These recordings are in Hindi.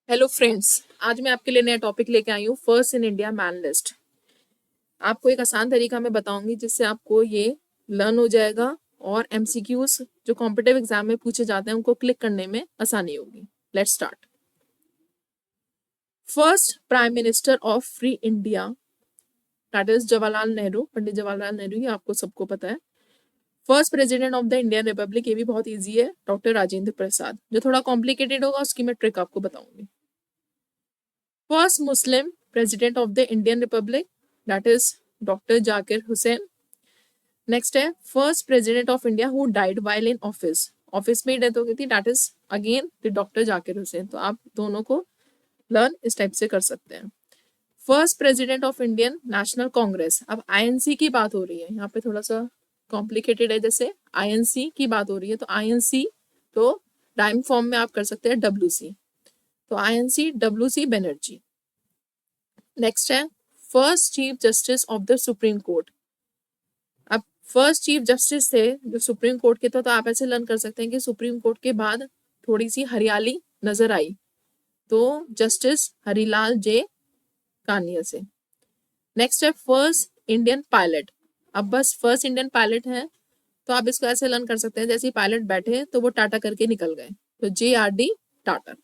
हेलो फ्रेंड्स, आज मैं आपके लिए नया टॉपिक लेके आई हूँ, first in India man list. आपको एक आसान तरीका मैं बताऊंगी जिससे आपको ये लर्न हो जाएगा और एमसीक्यूज जो कॉम्पिटिटिव एग्जाम में पूछे जाते हैं उनको क्लिक करने में आसानी होगी। Let's start. First prime minister of free India that is Jawaharlal Nehru, Pandit Jawaharlal Nehru, ये आपको सबको पता है। First president of the Indian republic, ये भी बहुत ईजी है, डॉक्टर राजेंद्र प्रसाद। जो थोड़ा कॉम्प्लिकेटेड होगा उसकी मैं ट्रिक आपको बताऊंगी। First Muslim president of the Indian republic that is doctor Zakir Hussain. Next है first president of India who died while in office, office में ही डेथ हो गई थी, that is again the doctor Zakir Hussain. तो आप दोनों को लर्न इस टाइप से कर सकते हैं। First president of Indian national Congress, अब आईएनसी की बात हो रही है, यहाँ पे थोड़ा सा कॉम्प्लिकेटेड है, जैसे आईएनसी की बात हो रही है तो आईएनसी तो राइम फॉर्म में आप कर सकते हैं डब्ल्यूसी, तो आईएनसी डब्ल्यूसी बनर्जी। नेक्स्ट है first chief justice of the supreme court. अब फर्स्ट चीफ जस्टिस थे जो सुप्रीम कोर्ट के थे, तो आप ऐसे लर्न कर सकते हैं कि सुप्रीम कोर्ट के बाद थोड़ी सी हरियाली नजर आई, तो जस्टिस हरिलाल जे कानिया से। नेक्स्ट है फर्स्ट इंडियन पायलट। अब बस फर्स्ट इंडियन पायलट है तो आप इसको ऐसे लर्न कर सकते हैं जैसे पायलट बैठे तो वो टाटा करके निकल गए, तो JRD टाटा।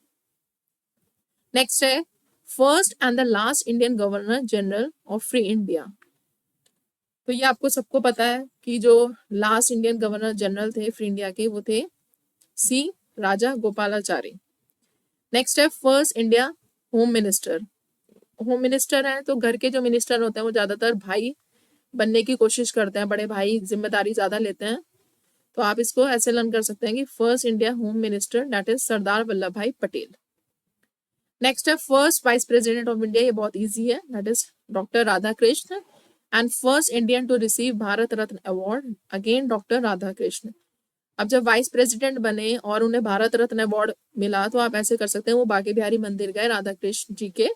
नेक्स्ट है first and the last Indian governor general of free India. तो ये आपको सबको पता है कि जो लास्ट इंडियन गवर्नर जनरल थे फ्री इंडिया के वो थे सी राजा गोपालाचारी। नेक्स्ट है first India home minister. Home minister है तो घर के जो मिनिस्टर होते हैं वो ज्यादातर भाई बनने की कोशिश करते हैं, बड़े भाई जिम्मेदारी ज्यादा लेते हैं, तो आप इसको ऐसे लर्न कर सकते हैं कि first India home minister that is Sardar Vallabh Bhai Patel. Next है first vice president of India, ये बहुत इजी है, that is doctor Radha Krishna. And first Indian to receive Bharat Ratna award, again doctor Radha Krishna. अब जब वाइस प्रेसिडेंट बने और उन्हें भारत रत्न अवार्ड मिला तो आप ऐसे कर सकते हैं वो बांके बिहारी मंदिर गए राधा कृष्ण जी के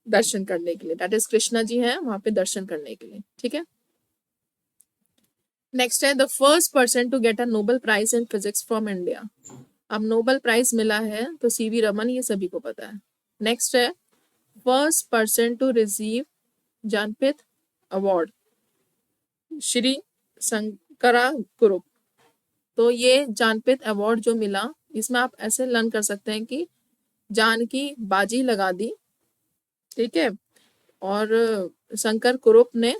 दर्शन करने के लिए, दैट इज कृष्णा जी हैं वहां पे दर्शन करने के लिए, ठीक है। नेक्स्ट है the first person to get a Nobel prize in physics from India. अब नोबेल प्राइज मिला है तो CV रमन, ये सभी को पता है। नेक्स्ट है first person to receive Jnanpith award, Shri Sankara Kurup. तो ये ज्ञानपीठ अवार्ड जो मिला इसमें आप ऐसे लर्न कर सकते हैं कि जान की बाजी लगा दी, ठीक है, और शंकर कुरुप ने,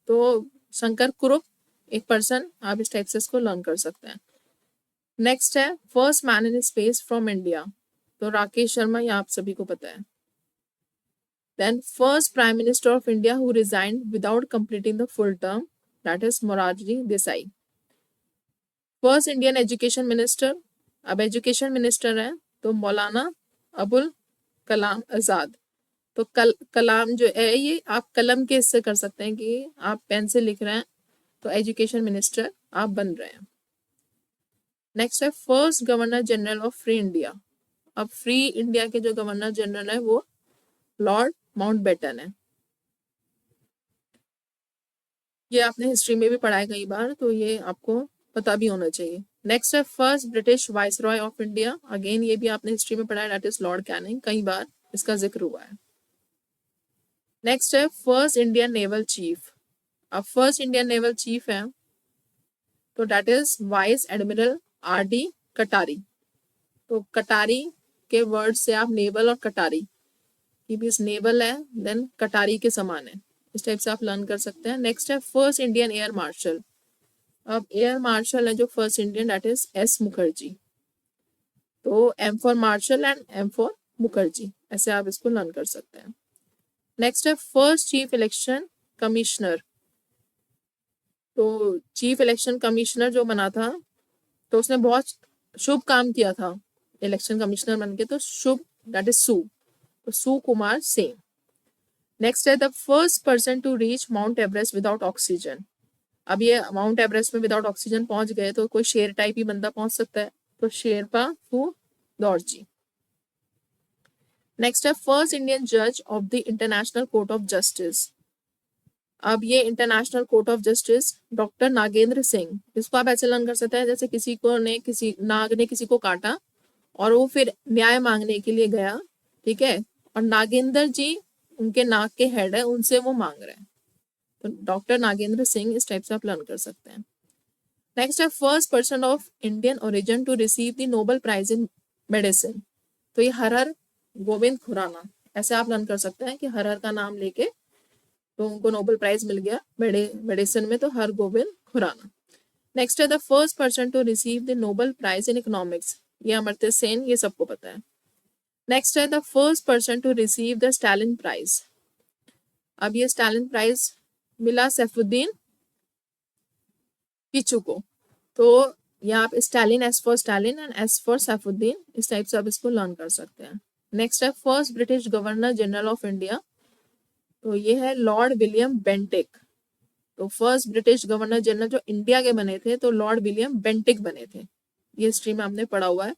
तो शंकर कुरुप एक पर्सन, आप इस टाइप से इसको लर्न कर सकते हैं। नेक्स्ट है first man in space from India, तो राकेश शर्मा, ये आप सभी को पता है। Then first prime minister of India who resigned without completing the full term, that is Morarji Desai. First Indian education minister, अब एजुकेशन मिनिस्टर है तो मौलाना अबुल कलाम आजाद। तो कलाम जो है ये आप कलम के इससे कर सकते हैं कि आप पेन से लिख रहे हैं तो एजुकेशन मिनिस्टर आप बन रहे हैं। नेक्स्ट है first governor general of free India. अब फ्री इंडिया के जो गवर्नर जनरल है वो लॉर्ड माउंटबेटन है, ये आपने हिस्ट्री में भी पढ़ा है कई बार तो ये आपको पता भी होना चाहिए। नेक्स्ट है first British vice Roy of India, again ये भी आपने हिस्ट्री में पढ़ा है, दैट इज लॉर्ड कैनिंग, कई बार इसका जिक्र हुआ है। नेक्स्ट है फर्स्ट इंडियन नेवल चीफ। अब फर्स्ट इंडियन नेवल चीफ है तो that is vice admiral RD कटारी। तो कटारी के वर्ड से आप नेवल और कटारी की भी नेवल है देन कटारी के समान है, इस टाइप से आप लर्न कर सकते हैं। नेक्स्ट है फर्स्ट इंडियन एयर मार्शल। अब एयर मार्शल है जो first Indian that is S Mukherjee, तो M for martial and M for Mukherjee, ऐसे आप इसको लर्न कर सकते हैं। नेक्स्ट है फर्स्ट चीफ इलेक्शन कमिश्नर। तो चीफ इलेक्शन कमिश्नर जो बना था तो उसने बहुत शुभ काम किया था इलेक्शन कमिश्नर बन के, तो शुभ दैट इज सू, तो सुकुमार सेन। नेक्स्ट है the first person to reach Mount Everest without oxygen. अब ये माउंट एवरेस्ट में विदाउट ऑक्सीजन पहुंच गए तो कोई शेर टाइप ही बंदा पहुंच सकता है, तो शेरपा फुदौरजी। नेक्स्ट है फर्स्ट इंडियन जज of the international court of justice. अब ये international court of justice doctor Nagendra Singh, इसको आप ऐसे लर्न कर सकते हैं जैसे किसी नाग ने किसी को काटा और वो फिर न्याय मांगने के लिए गया ठीक है, और नागेंद्र जी उनके नाक के हेड है, उनसे वो मांग रहे हैं। तो डॉक्टर नागेंद्र सिंह, इस टाइप से आप लर्न कर सकते हैं। नेक्स्ट है first person of Indian origin to receive the Nobel prize in medicine. तो ये हर गोविंद खुराना, ऐसे आप लर्न कर सकते हैं कि हर का नाम लेके तो उनको नोबेल प्राइज मिल गया मेडिसिन में, तो हर गोविंद खुराना। नेक्स्ट है the first person to receive the Nobel prize in economics, ये अमर्त्य सेन, ये सबको पता है। नेक्स्ट है the first person to receive the Stalin prize. अब ये स्टालिन प्राइज मिला सैफुद्दीन किचू को। तो यहाँ आप Stalin, S for Stalin and S for Saifuddin, इस टाइप से आप इसको लर्न कर सकते हैं। नेक्स्ट है first British governor general of India. तो ये है लॉर्ड विलियम बेंटिक। तो फर्स्ट ब्रिटिश गवर्नर जनरल जो इंडिया के बने थे तो लॉर्ड विलियम बेंटिक बने थे, ये हिस्ट्री में हमने पढ़ा हुआ है।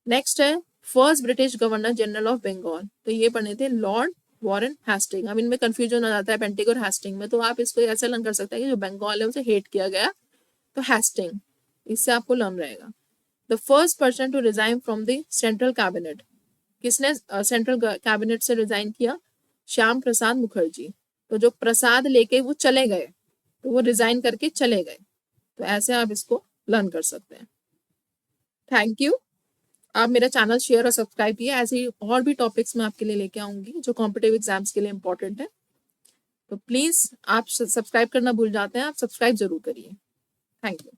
नेक्स्ट है first British governor general of Bengal. तो ये बने थे लॉर्ड वॉरेन हेस्टिंग। अब इनमें कंफ्यूजन हो जाता है बेंटिक और हेस्टिंग में, तो आप इसको ऐसे लर्न कर सकते हैं कि जो बंगाल है उसे हेट किया गया तो हेस्टिंग, इससे आपको लर्न रहेगा। The first person to resign from the central cabinet, किसने सेंट्रल कैबिनेट से रिजाइन किया? श्याम प्रसाद मुखर्जी। तो जो प्रसाद लेके वो चले गए, तो वो रिजाइन करके चले गए। तो ऐसे आप इसको लर्न कर सकते हैं। Thank you. आप मेरा चैनल शेयर और सब्सक्राइब किए, ऐसे ही और भी टॉपिक्स मैं आपके लिए लेके आऊंगी जो कॉम्पिटिटिव एग्जाम्स के लिए इंपॉर्टेंट है। तो प्लीज आप सब्सक्राइब करना भूल जाते हैं, आप सब्सक्राइब जरूर करिए। Thank you.